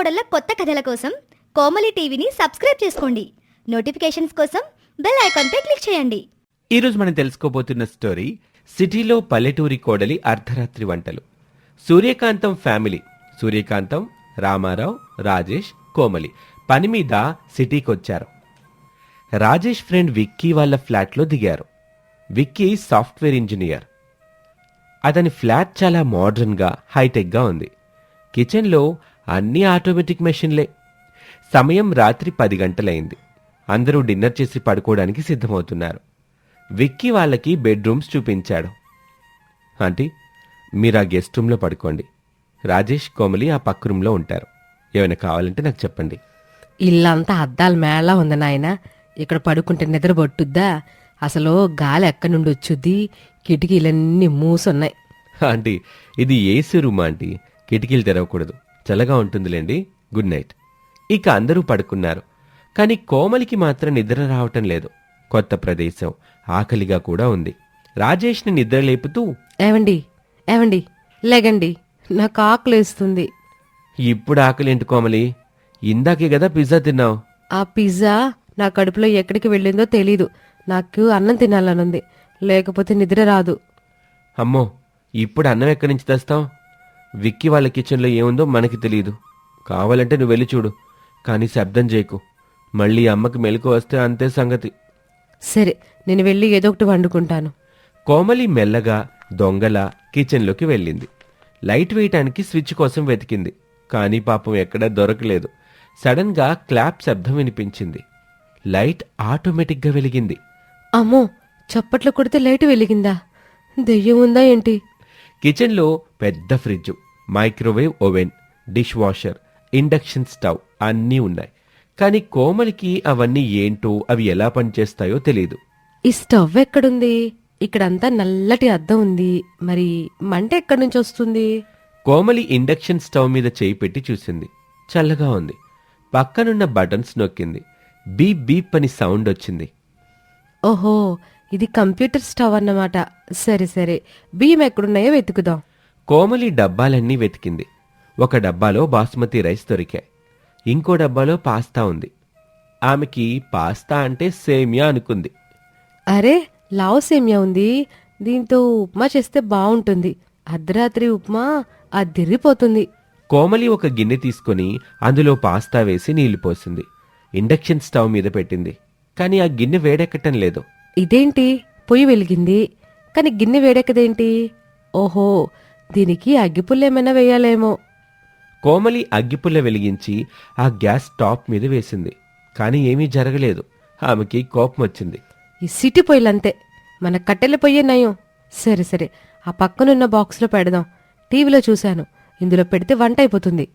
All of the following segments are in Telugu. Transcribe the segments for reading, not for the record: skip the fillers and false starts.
కోడళ్ళ కొత్త కథల కోసం కోమలి టీవీని సబ్స్క్రైబ్ చేసుకోండి. నోటిఫికేషన్స్ కోసం బెల్ ఐకాన్ పై క్లిక్ చేయండి. ఈరోజు మనం తెలుసుకోబోతున్న స్టోరీ సిటీలో పల్లెటూరి కోడలి అర్ధరాత్రి వంటలు. సూర్యకాంతం ఫ్యామిలీ, సూర్యకాంతం, రామారావు, రాజేష్, కోమలి పని మీద సిటీకొచ్చారు. రాజేష్ ఫ్రెండ్ విక్కీ వాళ్ళ ఫ్లాట్లో దిగారు. Vicky software engineer. అతని ఫ్లాట్ చాలా మోడర్న్గా, హైటెక్గా ఉంది. కిచెన్లో అన్నీ ఆటోమేటిక్ మెషిన్లే. సమయం రాత్రి 10 గంటలైంది. అందరూ డిన్నర్ చేసి పడుకోవడానికి సిద్ధమవుతున్నారు. విక్కీ వాళ్ళకి బెడ్రూమ్స్ చూపించాడు. ఆంటీ, మీరు ఆ గెస్ట్ రూమ్లో పడుకోండి. రాజేష్, కోమలి ఆ పక్క రూమ్లో ఉంటారు. ఏమైనా కావాలంటే నాకు చెప్పండి. ఇల్లంతా అద్దాల మేళ ఉంది నాయన. ఇక్కడ పడుకుంటే నిద్ర పట్టుద్దా? అసలు గాలి ఎక్కడి నుండి వచ్చుద్ది? కిటికీలన్నీ మూసున్నాయి. ఆంటీ, ఇది ఏసీ రూమ్ ఆంటీ, కిటికీలు తెరవకూడదు, చల్లగా ఉంటుందిలేండి. Good night. ఇక అందరూ పడుకున్నారు. కానీ కోమలికి మాత్రం నిద్ర రావటం లేదు. కొత్త ప్రదేశం, ఆకలిగా కూడా ఉంది. రాజేష్ని నిద్ర లేపుతూ, ఏవండి ఏవండి లేగండి, నాకు ఆకలేస్తుంది. ఇప్పుడు ఆకలేంటి కోమలి? ఇందాకే కదా పిజ్జా తిన్నావు. ఆ పిజ్జా నా కడుపులో ఎక్కడికి వెళ్ళిందో తెలీదు. నాకు అన్నం తినాలనుంది, లేకపోతే నిద్ర రాదు. అమ్మో, ఇప్పుడు అన్నం ఎక్కడి నుంచి తెస్తావు? విక్కీ వాళ్ళ కిచెన్లో ఏముందో మనకి తెలియదు. కావాలంటే నువ్వు వెళ్ళి చూడు, కానీ శబ్దం చేయకు. మళ్ళీ అమ్మకి మెలకు వస్తే అంతే సంగతి. సరే, నేను వెళ్ళి ఏదో ఒకటి వండుకుంటాను. కోమలి మెల్లగా దొంగలా కిచెన్లోకి వెళ్ళింది. లైట్ వేయటానికి స్విచ్ కోసం వెతికింది, కానీ పాపం ఎక్కడా దొరకలేదు. సడన్గా క్లాప్ శబ్దం వినిపించింది. లైట్ ఆటోమేటిక్గా వెలిగింది. అమ్మో, చప్పట్లు కొడితే లైట్ వెలిగిందా? దెయ్యం ఉందా ఏంటి? కిచెన్లో పెద్ద fridge, microwave oven, dishwasher, induction stove అన్నీ ఉన్నాయి. కానీ కోమలికి అవన్నీ ఏంటో, అవి ఎలా పనిచేస్తాయో తెలియదు. ఈ స్టవ్ ఎక్కడుంది? ఇక్కడంతా నల్లటి అద్దం ఉంది. మరి మంట ఎక్కడి నుంచి వస్తుంది? కోమలి ఇండక్షన్ స్టవ్ మీద చేయి పెట్టి చూసింది. చల్లగా ఉంది. పక్కనున్న బటన్స్ నొక్కింది. బీప్ బీప్ అని సౌండ్ వచ్చింది. ఓహో, ఇది కంప్యూటర్ స్టవ్ అన్నమాట. సరే సరే, బియ్యం ఎక్కడున్నాయో వెతుకుదాం. కోమలి డబ్బాలన్నీ వెతికింది. ఒక డబ్బాలో బాస్మతి రైస్ దొరికాయి. ఇంకో డబ్బాలో పాస్తా ఉంది. ఆమెకి పాస్తా అంటే సేమియా అనుకుంది. అరే, లావ్ సేమియా ఉంది. దీంతో ఉప్మా చేస్తే బావుంటుంది. అర్ధరాత్రి ఉప్మా అదిరిపోతుంది. కోమలి ఒక గిన్నె తీసుకుని అందులో పాస్తా వేసి నీళ్లు పోసింది. ఇండక్షన్ స్టవ్ మీద పెట్టింది. కానీ ఆ గిన్నె వేడెక్కటం లేదు. ఇదేంటి? పొయ్యి వెలిగింది, కానీ గిన్నె వేడెక్కదేంటి? ఓహో, దీనికి అగ్గిపుల్లేమైనా వేయాలేమో. కోమలి అగ్గిపుల్ల వెలిగించి ఆ గ్యాస్ టాప్ మీద వేసింది. కానీ ఏమీ జరగలేదు. ఆమెకి కోపం వచ్చింది. ఈ సిటీ పొయ్యిలంతే, మన కట్టెల పొయ్యే నయం. సరే సరే, ఆ పక్కనున్న బాక్స్లో పెడదాం. టీవీలో చూశాను, ఇందులో పెడితే వంట అయిపోతుంది.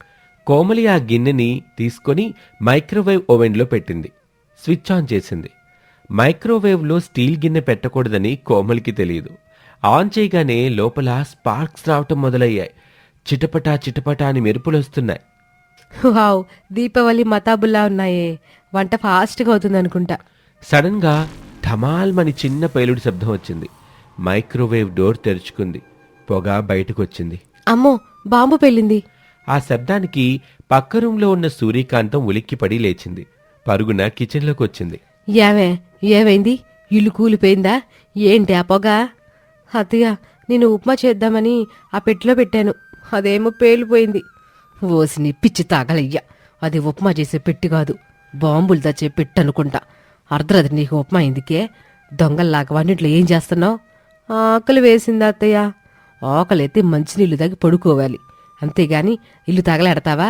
కోమలి ఆ గిన్నెని తీసుకొని మైక్రోవేవ్ ఓవెన్లో పెట్టింది. స్విచ్ ఆన్ చేసింది. మైక్రోవేవ్లో స్టీల్ గిన్నె పెట్టకూడదని కోమలికి తెలియదు. ఆన్ చేయగానే లోపల స్పార్క్స్ రావటం మొదలయ్యాయి. చిటపటా చిటపటా అని మెరుపులొస్తున్నాయి. వావ్, దీపావళి మతాబుల్లా ఉన్నాయే. వంట ఫాస్ట్గా అవుతుందనుకుంటా. సడన్గా ఢమాల్మని చిన్న పేలుడు శబ్దం వచ్చింది. మైక్రోవేవ్ డోర్ తెరుచుకుంది. పొగ బయటకొచ్చింది. అమ్మో, బాంబు పెళ్ళింది. ఆ శబ్దానికి పక్క రూంలో ఉన్న సూర్యకాంతం ఉలిక్కిపడి లేచింది. పరుగున కిచెన్లోకి వచ్చింది. ఏమైంది? ఇల్లు కూలిపోయిందా ఏంటి ఆ పొగ? అత్తయ్య, నేను ఉప్మా చేద్దామని ఆ పెట్టెలో పెట్టాను, అదేమో పేలిపోయింది. ఓసిని పిచ్చి తాగలయ్యా, అది ఉప్మా చేసే పెట్టి కాదు, బాంబులు తెచ్చే పెట్టు అనుకుంటా. అర్ధరాత్రి నీకు ఉప్మా ఎందుకే? దొంగల్లాగా వంటింట్లో ఏం చేస్తున్నావు? ఆకలి వేసిందా అత్తయ్య? ఆకలైతే మంచినీళ్ళు తాగి పడుకోవాలి, అంతేగాని ఇల్లు తగలెడతావా?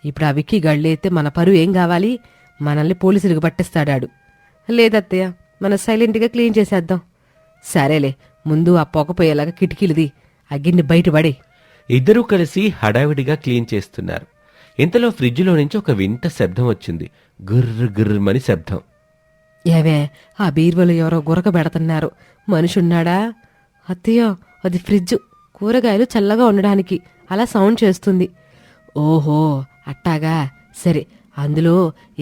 ఇప్పుడు ఆ విక్కీ గళ్ళైతే మన పరువు ఏం కావాలి? మనల్ని పోలీసులకు పట్టేస్తాడాడు. లేదత్తయ్య, మనం సైలెంట్గా క్లీన్ చేసేద్దాం. సరేలే, ముందు ఆ పొగపోయేలాగా కిటికీలది, ఆ గిన్నె బయటపడే. ఇద్దరూ కలిసి హడావిడిగా క్లీన్ చేస్తున్నారు. ఇంతలో ఫ్రిడ్జ్లో నుంచి ఒక వింత శబ్దం వచ్చింది. గుర్ర గుర్రమని శబ్దం. ఆ బీరువలో ఎవరో గురక పెడుతున్నారు. మనిషున్నాడా? అత్తయ్య, అది ఫ్రిడ్జ్, కూరగాయలు చల్లగా ఉండడానికి అలా సౌండ్ చేస్తుంది. ఓహో, అట్టాగా. సరే, అందులో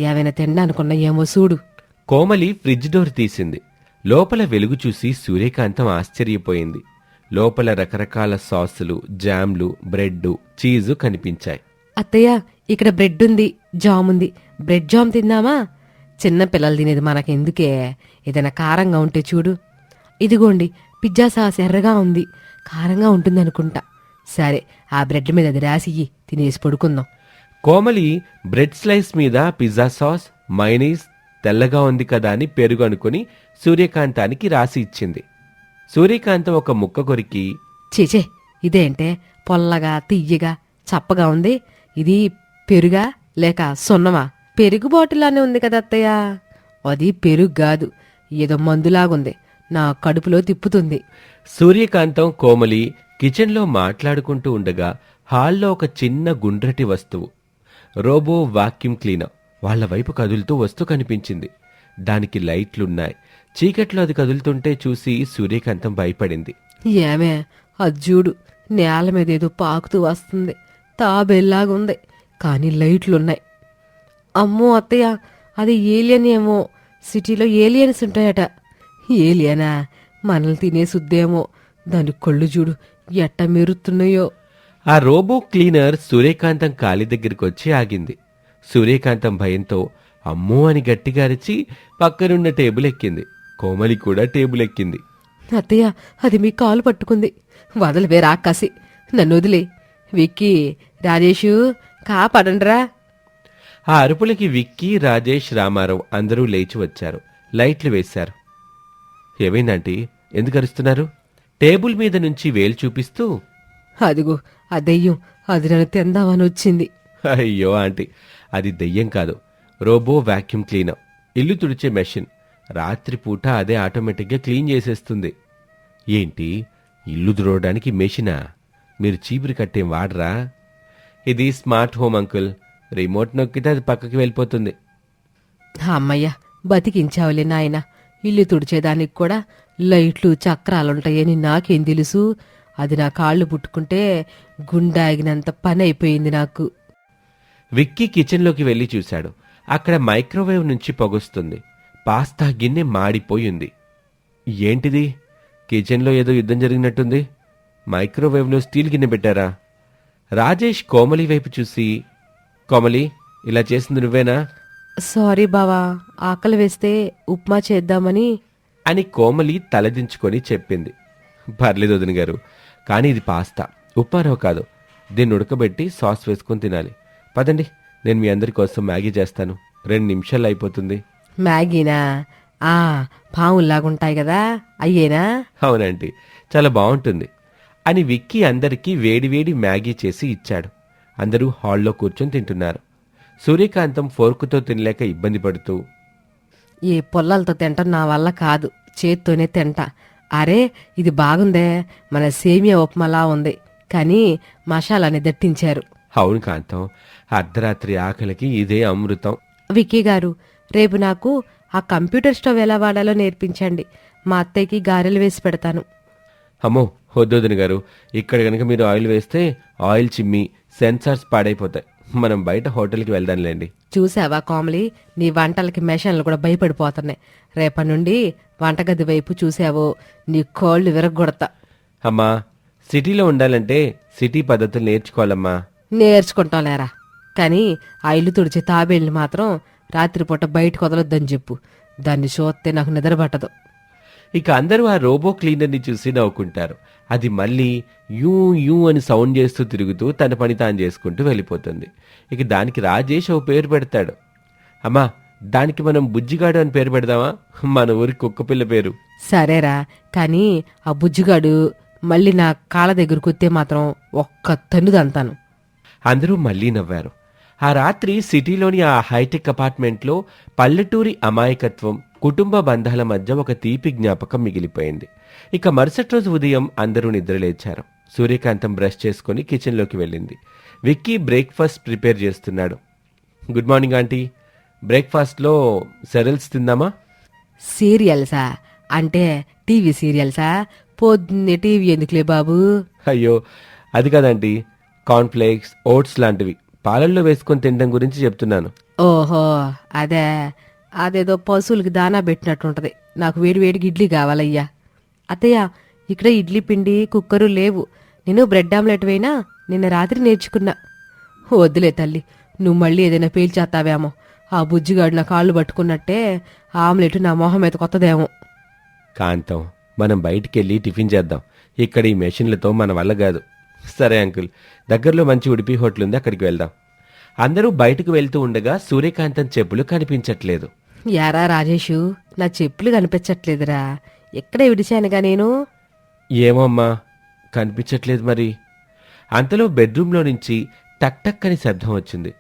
ఏవైనా తినడానుకున్నా ఏమో చూడు. కోమలి ఫ్రిడ్జ్ డోర్ తీసింది. లోపల వెలుగు చూసి సూర్యకాంతం ఆశ్చర్యపోయింది. లోపల రకరకాల సాసులు, జామ్లు, బ్రెడ్, చీజు కనిపించాయి. అత్తయ్య, ఇక్కడ బ్రెడ్ ఉంది, జామ్ ఉంది. బ్రెడ్ జామ్ తిందామా? చిన్న పిల్లలు తినేది మనకెందుకే? ఏదైనా కారంగా ఉంటే చూడు. ఇదిగోండి పిజ్జా సాస్ ఎర్రగా ఉంది, కారంగా ఉంటుందనుకుంటా. సరే, ఆ బ్రెడ్ మీద అది రాసి తినేసి పడుకుందాం. కోమలి బ్రెడ్ స్లైస్ మీద పిజ్జా సాస్, మైనీస్ తెల్లగా ఉంది కదా అని పెరుగు అనుకుని సూర్యకాంతానికి రాసి ఇచ్చింది. సూర్యకాంతం ఒక ముక్క కొరికి, చీచే, ఇదేంటే పొల్లగా తియ్యగా చప్పగా ఉంది? ఇది పెరుగా లేక సున్నమా? పెరుగు బాటిల్లానే ఉంది కదా అత్తయ్య. అది పెరుగు కాదు, ఏదో మందులాగుంది, నా కడుపులో తిప్పుతుంది. సూర్యకాంతం కోమలి కిచెన్లో మాట్లాడుకుంటూ ఉండగా హాల్లో ఒక చిన్న గుండ్రటి వస్తువు, రోబో వాక్యూమ్ క్లీనర్, వాళ్ల వైపు కదులుతూ వస్తూ కనిపించింది. దానికి లైట్లున్నాయి. చీకట్లో అది కదులుతుంటే చూసి సూర్యకాంతం భయపడింది. ఏమే, అది చూడు, నేల మీద ఏదో పాకుతూ వస్తుంది, తాబెల్లాగుంది, కానీ లైట్లున్నాయి. అమ్మో అత్తయ్య, అది ఏలియన్ ఏమో. సిటీలో ఏలియన్స్ ఉంటాయట. ఏలియనా? మనల్ని తినేసుద్దేమో. దాని కళ్ళు చూడు ఎట్ట మెరుతున్నాయో. ఆ రోబో క్లీనర్ సూర్యకాంతం కాలి దగ్గరికి వచ్చి ఆగింది. సూర్యకాంతం భయంతో అమ్మో అని గట్టిగా అరిచి పక్కనున్న టేబుల్ ఎక్కింది. కోమలి కూడా టేబుల్ ఎక్కింది. అత్తయ్య, అది మీ కాలు పట్టుకుంది. వదలవే రాకాసి, నన్ను వదిలే. విక్కీ, రాజేషు, కాపాడండ్రా. ఆ అరుపులకి విక్కీ, రాజేష్, రామారావు అందరూ లేచి వచ్చారు. లైట్లు వేశారు. ఏమైందంటీ, ఎందుకు అరుస్తున్నారు? టేబుల్ మీద నుంచి వేలు చూపిస్తూ, అదిగో ఆ దెయ్యం, అది నన్ను తిందామని వచ్చింది. అయ్యో ఆంటీ, అది దెయ్యం కాదు, రోబో వాక్యూమ్ క్లీనర్, ఇల్లు తుడిచే మెషిన్. రాత్రిపూట అదే ఆటోమేటిక్గా క్లీన్ చేసేస్తుంది. ఏంటి, ఇల్లు తుడవడానికి మెషినా? మీరు చీపురు కట్టేం వాడరా? ఇది స్మార్ట్ హోమ్ అంకుల్, రిమోట్ నొక్కితే అది పక్కకి వెళ్ళిపోతుంది. అమ్మయ్య, బతికించావులే నాయన. ఇల్లు తుడిచేదానికి కూడా లైట్లు చక్రాలుంటాయని నాకేం తెలుసు? అది నా కాళ్ళు పుట్టుకుంటే గుండాగినంత పని అయిపోయింది నాకు. విక్కీ కిచెన్లోకి వెళ్లి చూశాడు. అక్కడ మైక్రోవేవ్ నుంచి పొగొస్తుంది. పాస్తా గిన్నె మాడిపోయింది. ఏంటిది? కిచెన్లో ఏదో యుద్ధం జరిగినట్టుంది. మైక్రోవేవ్లో స్టీల్ గిన్నె పెట్టారా? రాజేష్ కోమలి వైపు చూసి, కోమలి, ఇలా చేసింది నువ్వేనా సారీ బావా, ఆకలి వేస్తే ఉప్మా చేద్దామని. అని కోమలి తలదించుకొని చెప్పింది. పర్లేదు వదిన గారు, కానీ ఇది పాస్తా, ఉప్మారవ కాదు. దీన్ని ఉడకబెట్టి సాస్ వేసుకొని తినాలి. పదండి, నేను మీ అందరి కోసం మ్యాగీ చేస్తాను. 2 నిమిషాలు అయిపోతుంది. మ్యాగీనా? ఆ, పావుల్లాగుంటాయి కదా, అయ్యేనా? అవునంటీ, చాలా బాగుంటుంది అని విక్కీ అందరికీ వేడివేడి మ్యాగీ చేసి ఇచ్చాడు. అందరూ హాల్లో కూర్చొని తింటున్నారు. సూర్యకాంతం ఫోర్కుతో తినలేక ఇబ్బంది పడుతూ, ఈ పొల్లలతో తింటం నా వల్ల కాదు, చేత్తోనే తింటా. అరే, ఇది బాగుందే, మన సేమియా ఉప్మాలా ఉంది, కానీ మసాలాని దట్టించారు. అవును కాంతం, అర్ధరాత్రి ఆకలికి ఇదే అమృతం. విక్కీ గారు, రేపు నాకు ఆ కంప్యూటర్ స్టవ్ ఎలా వాడాలో నేర్పించండి. మా అత్తయ్యకి గారెలు వేసి పెడతాను. అమ్మో వద్దొదిన గారు, ఇక్కడ గనక మీరు ఆయిల్ వేస్తే ఆయిల్ చిమ్మి సెన్సార్స్ పాడైపోతాయి. మనం బయట హోటల్కి వెళ్దాంలేండి. చూసావా కోమలి, నీ వంటలకి మెషన్లు కూడా భయపడిపోతున్నాయి. రేపటి నుండి వంటగది వైపు చూసావో నీ కోళ్లు విరగొడతా. అమ్మా, సిటీలో ఉండాలంటే సిటీ పద్ధతులు నేర్చుకోవాలమ్మా. నేర్చుకుంటాం లేరా, కానీ ఆ ఇల్లు తుడిచే తాబేళ్ళని మాత్రం రాత్రిపూట బయటకు వదలొద్దని చెప్పు. దాన్ని చూస్తే నాకు నిద్ర పట్టదు. ఇక అందరూ ఆ రోబో క్లీనర్ని చూసి నవ్వుకుంటారు. అది మళ్ళీ యూ యూ అని సౌండ్ చేస్తూ తిరుగుతూ తన పని తాను చేసుకుంటూ వెళ్ళిపోతుంది. ఇక దానికి రాజేష్ ఓ పేరు పెడతాడు. అమ్మా, దానికి మనం బుజ్జిగాడు అని పేరు పెడదామా? మన ఊరి కుక్కపిల్ల పేరు. సరేరా, కానీ ఆ బుజ్జిగాడు మళ్ళీ నా కాళ్ళ దగ్గరకు వస్తే మాత్రం ఒక్క తన్నుదంతాను. అందరూ మళ్ళీ నవ్వారు. ఆ రాత్రి సిటీలోని ఆ హైటెక్ అపార్ట్మెంట్లో పల్లెటూరి అమాయకత్వం, కుటుంబ బంధాల మధ్య ఒక తీపి జ్ఞాపకం మిగిలిపోయింది. ఇక మరుసటి రోజు ఉదయం అందరూ నిద్రలేచారు. సూర్యకాంతం బ్రష్ చేసుకుని కిచెన్లోకి వెళ్ళింది. విక్కీ బ్రేక్ఫాస్ట్ ప్రిపేర్ చేస్తున్నాడు. గుడ్ మార్నింగ్ ఆంటీ, బ్రేక్ఫాస్ట్లో సెరల్స్ తిందామా? సీరియల్సా? అంటే టీవీ సీరియల్సా? పొద్దున్నే టీవీ ఎందుకులే బాబు. అయ్యో అది కాదంటీ, కార్న్ఫ్లేక్స్, ఓట్స్ లాంటివి పాలల్లో వేసుకొని తినడం గురించి చెప్తున్నాను. ఓహో అదే, అదేదో పశువులకి దానా పెట్టినట్టుంటది. నాకు వేడివేడికి ఇడ్లీ కావాలయ్యా. అత్తయ్య, ఇక్కడ ఇడ్లీ పిండి కుక్కరు లేవు. నేను బ్రెడ్ ఆమ్లెట్ వేయినా నిన్న రాత్రి నేర్చుకున్నా. వద్దులే తల్లి, నువ్వు మళ్ళీ ఏదైనా పేల్చేస్తావేమో. ఆ బుజ్జిగాడు నా కాళ్ళు పట్టుకున్నట్టే ఆమ్లెట్ నా మొహం మీద కొత్తదేమో. కాంతం, మనం బయటికెళ్ళి టిఫిన్ చేద్దాం. ఇక్కడ ఈ మెషిన్లతో మన వల్ల కాదు. సరే అంకుల్, దగ్గరలో మంచి ఉడిపి హోటల్ ఉంది, అక్కడికి వెళ్దాం. అందరూ బయటకు వెళ్తూ ఉండగా సూర్యకాంతం చెప్పులు కనిపించట్లేదు. యారా రాజేషు, నా చెప్పులు కనిపించట్లేదురా. ఎక్కడే విడిచానుగా నేను. ఏమో అమ్మా, కనిపించట్లేదు మరి. అంతలో బెడ్రూమ్లో నుంచి టక్ టక్ అని శబ్దం వచ్చింది.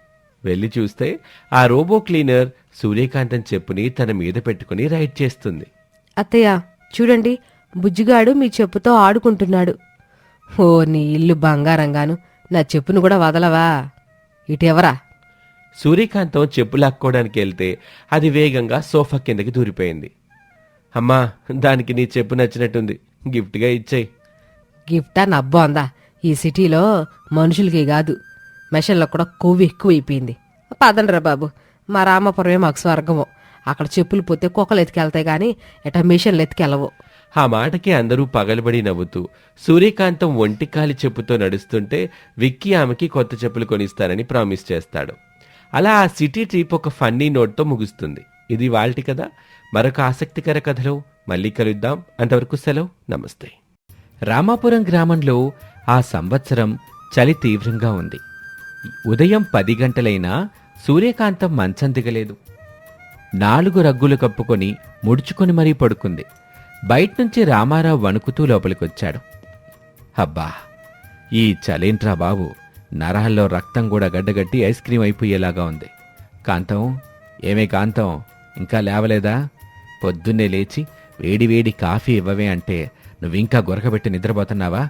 వెళ్ళి చూస్తే ఆ రోబో క్లీనర్ సూర్యకాంతం చెప్పుని తన మీద పెట్టుకుని రైడ్ చేస్తుంది. అత్తయ్య చూడండి, బుజ్జిగాడు మీ చెప్పుతో ఆడుకుంటున్నాడు. ఓ నీ ఇల్లు బంగారంగాను, నా చెప్పును కూడా వదలవా? ఇటెవరా? సూర్యకాంతం చెప్పు లాక్కోవడానికి వెళ్తే అది వేగంగా సోఫా కిందకి దూరిపోయింది. అమ్మా, దానికి నీ చెప్పు నచ్చినట్టుంది, గిఫ్ట్గా ఇచ్చేయి. గిఫ్టా నబ్బో అందా? ఈ సిటీలో మనుషులకి కాదు, మెషన్లకు కూడా కొవ్వు ఎక్కువైపోయింది. పదండ్రా బాబు, మా రామాపురమే మాకు స్వర్గము. అక్కడ చెప్పులు పోతే కుక్కలు ఎత్తుకెళ్తాయి గాని ఎటా మిషన్లు ఎత్తుకెళ్ళవు. ఆ మాటకి అందరూ పగలబడి నవ్వుతూ సూర్యకాంతం ఒంటికాలి చెప్పుతో నడుస్తుంటే విక్కీ ఆమెకి కొత్త చెప్పులు కొనిస్తానని ప్రామిస్ చేస్తాడు. అలా ఆ సిటీ ట్రిప్ ఒక ఫన్నీ నోట్తో ముగుస్తుంది. ఇది వాల్టి కథ. మరొక ఆసక్తికర కథలో మళ్ళీ కలుద్దాం. అంతవరకు సెలవు, నమస్తే. రామాపురం గ్రామంలో ఆ సంవత్సరం చలి తీవ్రంగా ఉంది. ఉదయం 10 గంటలైనా సూర్యకాంతం మంచం దిగలేదు. 4 రగ్గులు కప్పుకొని ముడుచుకొని మరీ పడుకుంది. బయట్నుంచి రామారావు వణుకుతూ లోపలికొచ్చాడు. అబ్బా, ఈ చలేంట్రా బాబు, నరాల్లో రక్తం కూడా గడ్డగట్టి ఐస్ క్రీం అయిపోయేలాగా ఉంది. కాంతం, ఏమే కాంతం, ఇంకా లేవలేదా? పొద్దున్నే లేచి వేడివేడి కాఫీ ఇవ్వవే అంటే నువ్వింకా గొరకబెట్టి నిద్రపోతున్నావా?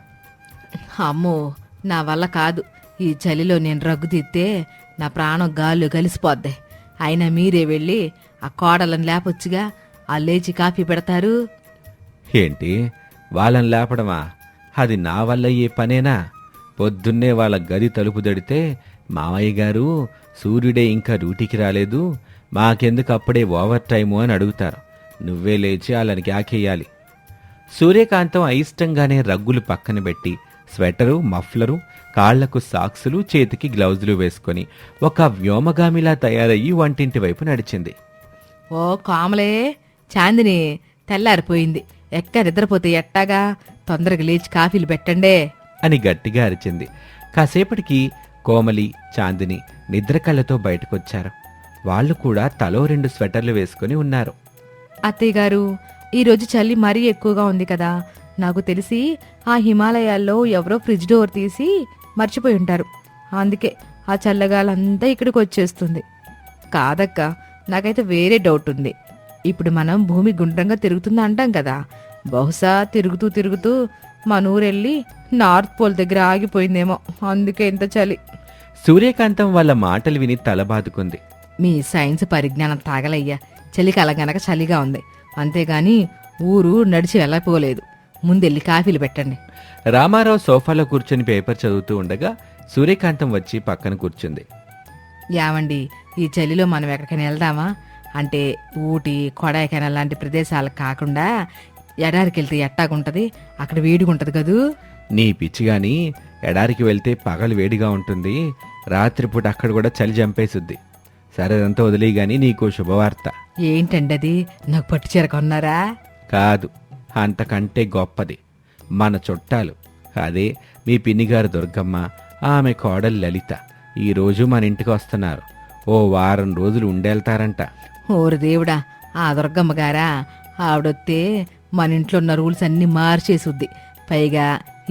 అమ్మో, నా వల్ల కాదు. ఈ చలిలో నేను రగ్గు తీస్తే నా ప్రాణం గాల్లో కలిసిపోద్ది. అయినా మీరే వెళ్ళి ఆ కోడలను లేపొచ్చుగా, ఆ లేచి కాఫీ పెడతారు. ఏంటి, వాళ్ళని లేపడమా? అది నా వల్ల ఏ పనేనా? పొద్దున్నే వాళ్ళ గది తలుపు దడితే మామయ్య గారు, సూర్యుడే ఇంకా డ్యూటీకి రాలేదు, మాకెందుకు అప్పుడే ఓవర్ టైము అని అడుగుతారు. నువ్వే లేచి వాళ్ళని క్యాకేయాలి. సూర్యకాంతం అయిష్టంగానే రగ్గులు పక్కన పెట్టి స్వెటరు, మఫ్లరు, కాళ్లకు సాక్సులు, చేతికి గ్లౌజులు వేసుకుని ఒక వ్యోమగామిలా తయారయ్యి వంటింటి వైపు నడిచింది. ఓ కామలే, చాందిని తెల్లారిపోయింది. ఎక్క నిద్రపోతే ఎట్టాగా? తొందరగా లేచి కాఫీలు పెట్టండే అని గట్టిగా అరిచింది. కాసేపటికి కోమలి, చాందిని నిద్ర కళ్ళతో బయటకొచ్చారు. వాళ్లు కూడా తలో 2 స్వెటర్లు వేసుకుని ఉన్నారు. అత్తయ్య గారు, ఈరోజు చలి మరీ ఎక్కువగా ఉంది కదా. నాకు తెలిసి ఆ హిమాలయాల్లో ఎవరో ఫ్రిడ్జ్ డోర్ తీసి మర్చిపోయి ఉంటారు. అందుకే ఆ చల్లగాలంతా ఇక్కడికి వచ్చేస్తుంది. కాదక్క, నాకైతే వేరే డౌట్ ఉంది. ఇప్పుడు మనం భూమి గుండ్రంగా తిరుగుతుంది అంటాం కదా. బహుశా తిరుగుతూ తిరుగుతూ మన ఊరెళ్ళి నార్త్ పోల్ దగ్గర ఆగిపోయిందేమో, అందుకే ఇంత చలి. సూర్యకాంతం వాళ్ళ మాటలు విని తల బాదుకుంది. మీ సైన్స్ పరిజ్ఞానం తాగలయ్యా. చలికాలం గనక చలిగా ఉంది, అంతేగాని ఊరు నడిచి వెళ్ళపోలేదు. ముందెళ్ళి కాఫీలు పెట్టండి. రామారావు సోఫాలో కూర్చొని పేపర్ చదువుతూ ఉండగా సూర్యకాంతం వచ్చి పక్కన కూర్చుంది. యావండి, ఈ చలిలో మనం ఎక్కడికైనా వెళ్దామా? అంటే ఊటీ, కొడైకెనాల్ లాంటి ప్రదేశాలకు కాకుండా ఎడారికి వెళ్తే ఎట్టాగుంటది? అక్కడ వేడిగుంటది కదూ. నీ పిచ్చిగాని, ఎడారికి వెళ్తే పగలు వేడిగా ఉంటుంది, రాత్రిపూట అక్కడ కూడా చలి చంపేసుద్ది. సరేదంతా వదిలే గాని నీకు శుభవార్త. ఏంటండి అది? నాకు పట్టు చీర కొన్నారా? కాదు, అంతకంటే గొప్పది. మన చుట్టాలు, అదే మీ పిన్నిగారు దుర్గమ్మ, ఆమె కోడలు లలిత ఈరోజు మన ఇంటికి వస్తున్నారు. ఓ వారం రోజులు ఉండేళ్తారంట. ఓరు దేవుడా, ఆ దుర్గమ్మ గారా? ఆవిడొత్తే మన ఇంట్లో ఉన్న రూల్స్ అన్నీ మార్చేసుద్ది. పైగా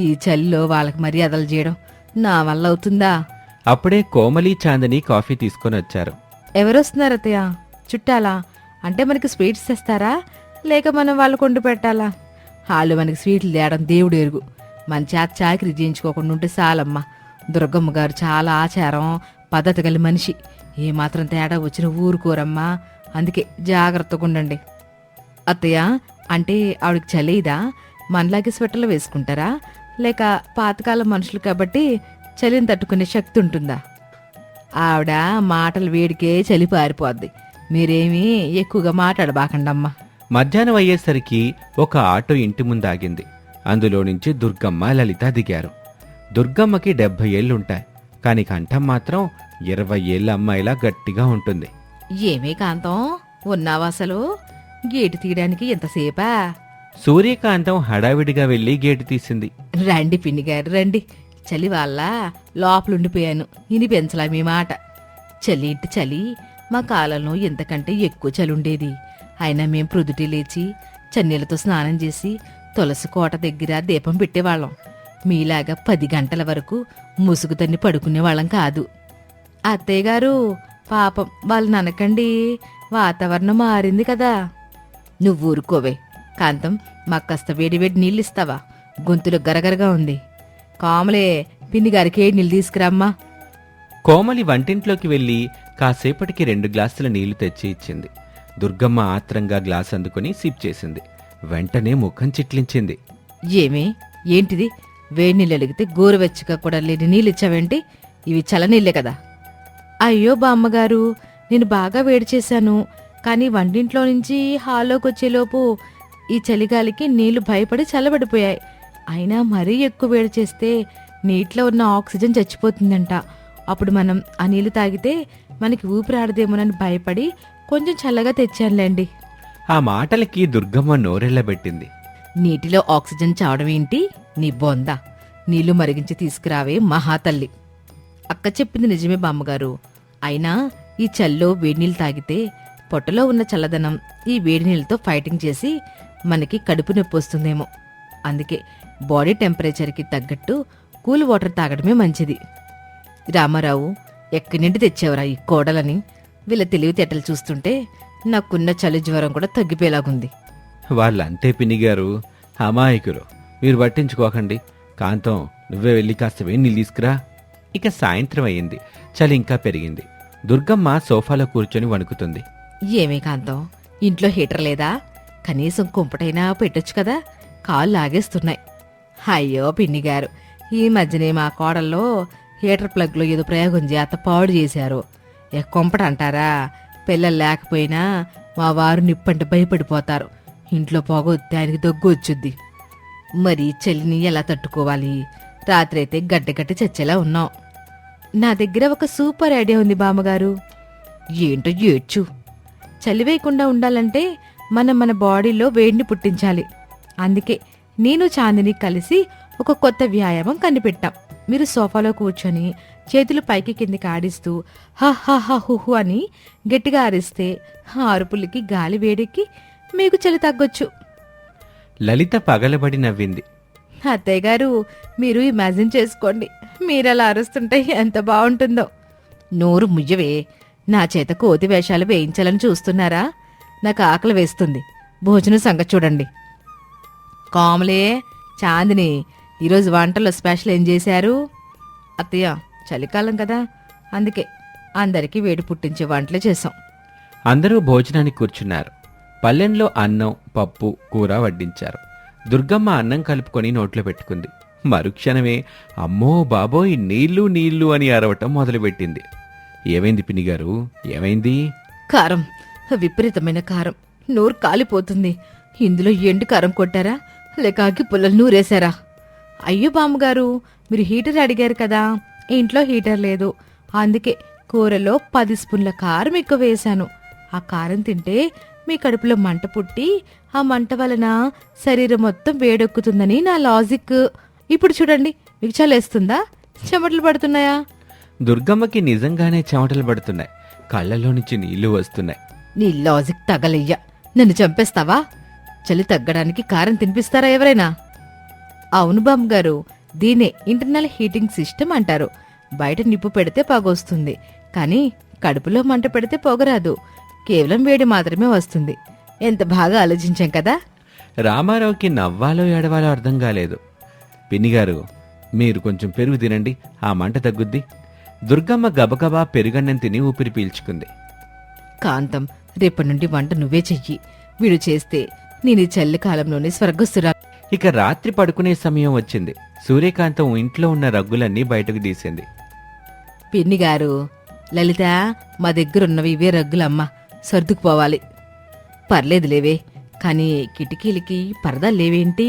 ఈ చలిలో వాళ్ళకి మర్యాదలు చేయడం నా వల్ల అవుతుందా? అప్పుడే కోమలి, చాందని కాఫీ తీసుకొని వచ్చారు. ఎవరొస్తున్నారు అత్తయ్య? చుట్టాలా? అంటే మనకి స్వీట్స్ తెస్తారా, లేక మనం వాళ్ళు కొండు పెట్టాలా? వాళ్ళు మనకి స్వీట్లు తేయడం దేవుడు ఎరుగు. మన చేత చాకరీ చేయించుకోకుండా ఉంటే చాలమ్మా. దుర్గమ్మ గారు చాలా ఆచారం, పద్ధతి గల మనిషి. ఏమాత్రం తేడా వచ్చిన ఊరుకోరమ్మా. అందుకే జాగ్రత్తగా ఉండండి. అత్తయ్య, అంటే ఆవిడకి చలిదా? మనలాగే స్వెటర్లు వేసుకుంటారా, లేక పాతకాలం మనుషులు కాబట్టి చలిని తట్టుకునే శక్తి ఉంటుందా? ఆవిడ మాటలు వేడికే చలి పారిపోద్ది. మీరేమీ ఎక్కువగా మాట్లాడబాకండమ్మా. మధ్యాహ్నం అయ్యేసరికి ఒక ఆటో ఇంటి ముందాగింది. అందులో నుంచి దుర్గమ్మ, లలిత దిగారు. దుర్గమ్మకి 70 ఏళ్లుంటాయి. కాని కంఠం మాత్రం 20 ఏళ్ల అమ్మాయిలా గట్టిగా ఉంటుంది. ఏమే కాంతం ఉన్నావా అసలు? గేటు తీయడానికి ఎంతసేపా? సూర్యకాంతం హడావిడిగా వెళ్లి గేటు తీసింది. రండి పిన్నిగారు రండి. చలి వాళ్ళ లోపలుండిపోయాను. ఇని పెంచలా మీ మాట. చలి ఇంటి చలి మా కాలంలో ఎంతకంటే ఎక్కువ చలి ఉండేది. అయినా మేం ప్రొద్దుటే లేచి చన్నీళ్లతో స్నానం చేసి తులసి కోట దగ్గర దీపం పెట్టేవాళ్ళం. మీలాగా 10 గంటల వరకు ముసుగు తన్ని పడుకునేవాళ్ళం కాదు. అత్తయ్య గారు పాపం వాళ్ళని అనకండి, వాతావరణం మారింది కదా. నువ్వు ఊరుకోవే కాంతం, మాకు కాస్త వేడి వేడి నీళ్ళు ఇస్తావా? గొంతులో గరగరగా ఉంది. కామలే పిన్ని గారికి 7 నీళ్ళు తీసుకురామ్మా. కోమలి వంటింట్లోకి వెళ్లి కాసేపటికి 2 గ్లాసుల నీళ్లు తెచ్చి ఇచ్చింది. దుర్గమ్మ ఆత్రంగా గ్లాస్ అందుకుని సిప్ చేసింది. వెంటనే ముఖం చిట్లించింది. ఏమే ఏంటిది? వేడి నీళ్ళు అడిగితే గోరువెచ్చగా కూడా లేని నీళ్ళు ఇచ్చావేంటి? ఇవి చల్లనీళ్ళే కదా. అయ్యో బామ్మగారు, నేను బాగా వేడి చేశాను. కానీ వంటింట్లో నుంచి హాల్లోకి వచ్చేలోపు ఈ చలిగాలికి నీళ్లు భయపడి చల్లబడిపోయాయి. అయినా మరీ ఎక్కువ వేడి చేస్తే నీటిలో ఉన్న ఆక్సిజన్ చచ్చిపోతుందంట. అప్పుడు మనం ఆ నీళ్లు తాగితే మనకి ఊపిరాడదేమోనని భయపడి కొంచెం చల్లగా తెచ్చానులేండి. ఆ మాటలకి దుర్గమ్మ నోరెళ్లబెట్టింది. నీటిలో ఆక్సిజన్ చావడం ఏంటి? నీ బొంద. నీళ్లు మరిగించి తీసుకురావే మహాతల్లి. అక్క చెప్పింది నిజమే బామ్మగారు. అయినా ఈ చల్లో వేడినీళ్ళు తాగితే పొట్టలో ఉన్న చల్లదనం ఈ వేడి నీళ్ళతో ఫైటింగ్ చేసి మనకి కడుపు నొప్పి వస్తుందేమో. అందుకే బాడీ టెంపరేచర్కి తగ్గట్టు కూల్ వాటర్ తాగడమే మంచిది. రామారావు, ఎక్కడి నుండి తెచ్చావురా ఈ కోడలని? వీళ్ళ తెలివితేటలు చూస్తుంటే నాకున్న చలి జ్వరం కూడా తగ్గిపోయేలాగుంది. వాళ్ళంతే పిన్నిగారు, అమాయకులు. మీరు పట్టించుకోకండి. కాంతం, నువ్వే వెళ్ళి కాస్త వేడి నీళ్ళు తీసుకురా. ఇక సాయంత్రం అయ్యింది. చలి ఇంకా పెరిగింది. దుర్గమ్మ సోఫాలో కూర్చొని వణుకుతుంది. ఏమీ కాంతం, ఇంట్లో హీటర్ లేదా? కనీసం కుంపటైనా పెట్టొచ్చు కదా. కాళ్ళు లాగేస్తున్నాయి. అయ్యో పిన్నిగారు, ఈ మధ్యనే మా కోడల్లో హీటర్ ప్లగ్లో ఏదో ప్రయోగం చేత పాడు చేశారు. కొంపట అంటారా? పిల్లలు లేకపోయినా మా వారు నిప్పంటే భయపడిపోతారు. ఇంట్లో పొగొత్తే ఆయనకి దగ్గు వచ్చుద్ది. మరి చలిని ఎలా తట్టుకోవాలి? రాత్రి అయితే గడ్డగట్టి చచ్చేలా ఉన్నాం. నా దగ్గర ఒక సూపర్ ఐడియా ఉంది బామ్మగారు. ఏంటో ఏడ్చు. చలి వేయకుండా ఉండాలంటే మనం మన బాడీలో వేడిని పుట్టించాలి. అందుకే నేను చాందిని కలిసి ఒక కొత్త వ్యాయామం కనిపెట్టాం. మీరు సోఫాలో కూర్చొని చేతులు పైకి కిందికి ఆడిస్తూ హహహహుహు అని గట్టిగా అరిస్తే ఆ అరుపులకి గాలి వేడెక్కి మీకు చలి తగ్గొచ్చు. లలిత పగలబడి నవ్వింది. అత్తయ్య గారు, మీరు ఇమాజిన్ చేసుకోండి. మీరలా అరుస్తుంటే ఎంత బాగుంటుందో. నోరు ముయ్యవే. నా చేత కోతి వేషాలు వేయించాలని చూస్తున్నారా? నాకు ఆకలి వేస్తుంది. భోజనం సంగతి చూడండి. కామలే, చాందిని, ఈరోజు వంటలో స్పెషల్ ఏం చేశారు? అత్తయ్య, చలికాలం కదా, అందుకే అందరికీ వేడి పుట్టించే వంటలే చేశాం. అందరూ భోజనానికి కూర్చున్నారు. పల్లెంలో అన్నం, పప్పు, కూర వడ్డించారు. దుర్గమ్మ అన్నం కలుపుకొని నోట్లో పెట్టుకుంది. మరుక్షణమే అమ్మో బాబోయ్, నీళ్లు నీళ్లు అని అరవటం మొదలుపెట్టింది. ఏమైంది పిన్నిగారు, ఏమైంది? కారం, విపరీతమైన కారం. నోరు కాలిపోతుంది. ఇందులో ఎండు కారం కొట్టారా లేక అగ్గి పుల్లలు నూరేశారా? అయ్యో బామ్మగారు, మీరు హీటర్ అడిగారు కదా, ఇంట్లో హీటర్ లేదు. అందుకే కూరలో 10 స్పూన్ల కారం ఎక్కువ వేశాను. ఆ కారం తింటే మీ కడుపులో మంట పుట్టి ఆ మంట వలన శరీరం మొత్తం వేడెక్కుతుందని నా లాజిక్. ఇప్పుడు చూడండి, మీకు చలేస్తుందా? చెమటలు పడుతున్నాయా? దుర్గమ్మకి నిజంగానే చెమటలు పడుతున్నాయి. కళ్ళలో నుంచి నీళ్లు వస్తున్నాయి. నీ లాజిక్ తగలయ్యా. నన్ను చంపేస్తావా? చలి తగ్గడానికి కారం తినిపిస్తారా ఎవరైనా? అవును బామ్మగారు, దీనే ఇంటర్నల్ హీటింగ్ సిస్టమ్ అంటారు. బయట నిప్పు పెడితే పొగొస్తుంది, కానీ కడుపులో మంట పెడితే పొగరాదు. కేవలం వేడి మాత్రమే వస్తుంది. ఎంత బాగా ఆలోచించాం కదా. రామారావుకి నవ్వాలో ఏడవాలో అర్థం కాలేదు. పిన్నిగారు, మీరు కొంచెం పెరుగు తినండి, ఆ మంట తగ్గుద్ది. దుర్గమ్మ గబగబా పెరుగన్నం తిని ఊపిరి పీల్చుకుంది. కాంతం, రేపటి నుండి వంట నువ్వే చెయ్యి. వీడు చేస్తే నేను ఈ చలికాలంలోనే స్వర్గస్తురా. ఇక రాత్రి పడుకునే సమయం వచ్చింది. సూర్యకాంతం ఇంట్లో ఉన్న రగ్గులన్నీ బయటకు తీసింది. పిన్నిగారు, లలిత, మా దగ్గరున్నవి ఇవే రగ్గులమ్మా, సర్దుకుపోవాలి. పర్లేదులేవే, కానీ కిటికీలకి పరదాలు లేవేంటి?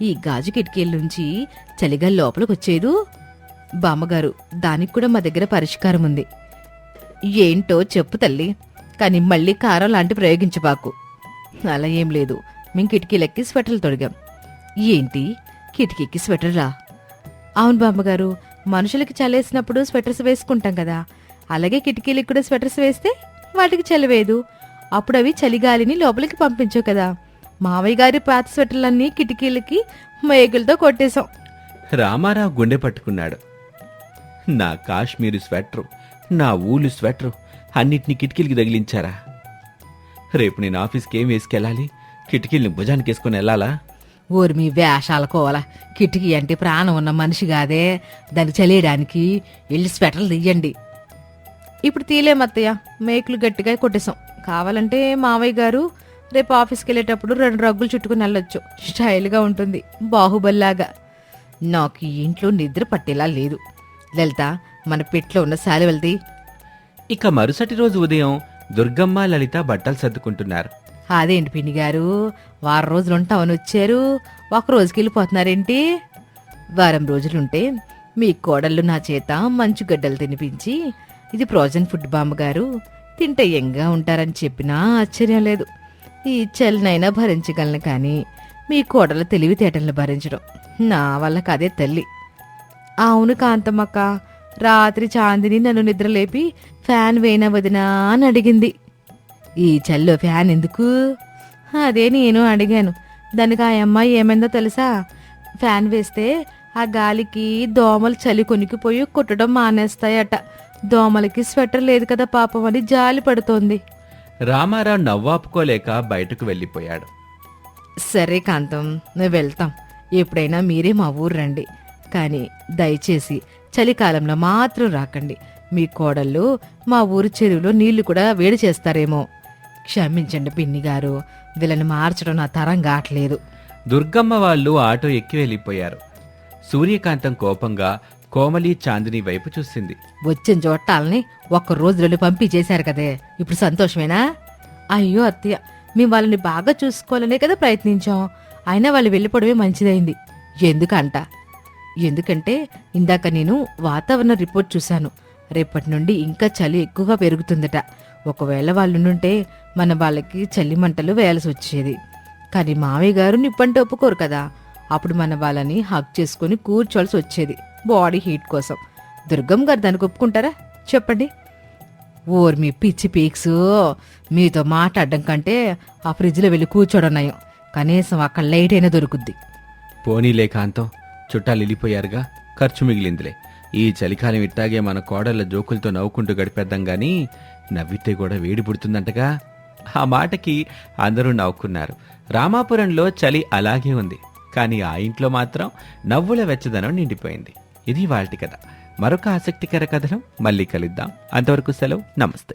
ఈ గాజు కిటికీల నుంచి చలిగా లోపలికొచ్చేదు. బామ్మగారు, దానికి కూడా మా దగ్గర పరిష్కారం ఉంది. ఏంటో చెప్పు తల్లి, కానీ మళ్ళీ కారం లాంటి ప్రయోగించబాకు. అలా ఏం లేదు, మేము కిటికీలెక్కి స్వెటర్లు తొడిగాం. ఏంటి, కిటికీకి స్వెటర్లా? అవును బామ్మగారు, మనుషులకి చలేసినప్పుడు స్వెటర్స్ వేసుకుంటాం కదా, అలాగే కిటికీలకి కూడా స్వెటర్స్ వేస్తే వాటికి చలివేదు. అప్పుడు అవి చలిగాలిని లోపలికి పంపించవు కదా. మావయ్య గారి పాత స్వెటర్లన్నీ కిటికీలకి మేకులతో కొట్టేశాం. రామారావు గుండె పట్టుకున్నాడు. నా కాశ్మీరు స్వెటరు, నా ఊలు స్వెటరు అన్నిటినీ కిటికీలకి తగిలించారా? రేపు నేను ఆఫీస్కి ఏం వేసుకెళ్ళాలి? కిటికీల్ని భుజానికి వేసుకుని వెళ్ళాలా? ఊరి మీ వేషాల కోవాల. కిటికీ అంటే ప్రాణం ఉన్న మనిషి కాదే, దానికి చలియడానికి వెళ్ళి స్వెటర్లు తీయండి. ఇప్పుడు తీలేమత్తయ్య, మేకులు గట్టిగా కొట్టేశాం. కావాలంటే మావయ్య గారు రేపు ఆఫీస్కి వెళ్ళేటప్పుడు 2 రగ్గులు చుట్టుకుని వెళ్ళొచ్చు. స్టైల్గా ఉంటుంది, బాహుబలిలాగా. నాకు ఈ ఇంట్లో నిద్ర పట్టేలా లేదు. లలిత, మన పెట్లో ఉన్న శాలువల్ది. ఇక మరుసటి రోజు ఉదయం దుర్గమ్మ, లలిత బట్టలు సర్దుకుంటున్నారు. అదేంటి పిన్ని గారు, వారం రోజులు ఉంటామని వచ్చారు, ఒక రోజుకి వెళ్ళిపోతున్నారేంటి? వారం రోజులుంటే మీ కోడళ్ళు నా చేత మంచు గడ్డలు తినిపించి, ఇది ఫ్రోజన్ ఫుడ్ బామ్మగారు, తింటే ఎంగా ఉంటారని చెప్పినా ఆశ్చర్యం లేదు. ఈ చలినైనా భరించగలను, కానీ మీ కోడల తెలివితేటలను భరించడం నా వల్ల కాదే తల్లి. అవును కాంతమ్మక్క, రాత్రి చాందిని నన్ను నిద్రలేపి ఫ్యాన్ వేయన వదినా అని అడిగింది. ఈ చల్లో ఫ్యాన్ ఎందుకు? అదే నేను అడిగాను. దానికి ఆ అమ్మాయి ఏమైందో తెలుసా? ఫ్యాన్ వేస్తే ఆ గాలికి దోమలు చలి కొనికిపోయి కుట్టడం మానేస్తాయట. దోమలకి స్వెటర్ లేదు కదా పాపం అని జాలి పడుతోంది. రామారావు నవ్వాపుకోలేక బయటకు వెళ్ళిపోయాడు. సరే కాంతం, మేము వెళ్తాం. ఎప్పుడైనా మీరే మా ఊరు రండి, కానీ దయచేసి చలికాలంలో మాత్రం రాకండి. మీ కోడళ్ళు మా ఊరు చెరువులో నీళ్లు కూడా వేడి చేస్తారేమో. క్షమించండి పిన్ని గారు, వీళ్ళని మార్చడం నా తరం కావట్లేదు. దుర్గమ్మ వాళ్ళు ఆటో ఎక్కి వెళ్ళిపోయారు. సూర్యకాంతం కోపంగా కోమలి, చాందిని వైపు చూసింది. వచ్చిన చోటాలని 1 రోజులో పంపించేశారు కదే, ఇప్పుడు సంతోషమేనా? అయ్యో అత్తయ్య, మేము వాళ్ళని బాగా చూసుకోవాలనే కదా ప్రయత్నించాం. అయినా వాళ్ళు వెళ్ళిపోవడమే మంచిదైంది. ఎందుకంటే ఇందాక నేను వాతావరణ రిపోర్ట్ చూశాను. రేపటి నుండి ఇంకా చలి ఎక్కువగా పెరుగుతుందట. ఒకవేళ వాళ్ళుంటే మన వాళ్ళకి చలి మంటలు వేయాల్సి వచ్చేది. కానీ మావయ్య గారు నిప్పంటే ఒప్పుకోరు కదా. అప్పుడు మన వాళ్ళని హక్ చేసుకుని కూర్చోవలసి వచ్చేది బాడీ హీట్ కోసం. దుర్గమ్మ గారు దానికి ఒప్పుకుంటారా చెప్పండి? ఓర్ మీ పిచ్చి పీక్స్, మీతో మాట్లాడడం కంటే ఆ ఫ్రిడ్జ్లో వెళ్ళి కూర్చోవడం నయం. కనీసం అక్కడ లైట్ అయినా దొరుకుద్ది. పోనీలే కాంతం, చుట్టాలు వెళ్ళిపోయారుగా, ఖర్చు మిగిలిందిలే. ఈ చలికాలం ఇట్టాగే మన కోడళ్ళ జోకులతో నవ్వుకుంటూ గడిపేద్దాం గాని, నవ్వితే కూడా వేడి పుడుతుందంటగా. ఆ మాటకి అందరూ నవ్వుకున్నారు. రామాపురంలో చలి అలాగే ఉంది, కానీ ఆ ఇంట్లో మాత్రం నవ్వుల వెచ్చదనం నిండిపోయింది. ఇది వాల్టి కథ. మరొక ఆసక్తికర కథనం మళ్ళీ కలుద్దాం. అంతవరకు సెలవు, నమస్తే.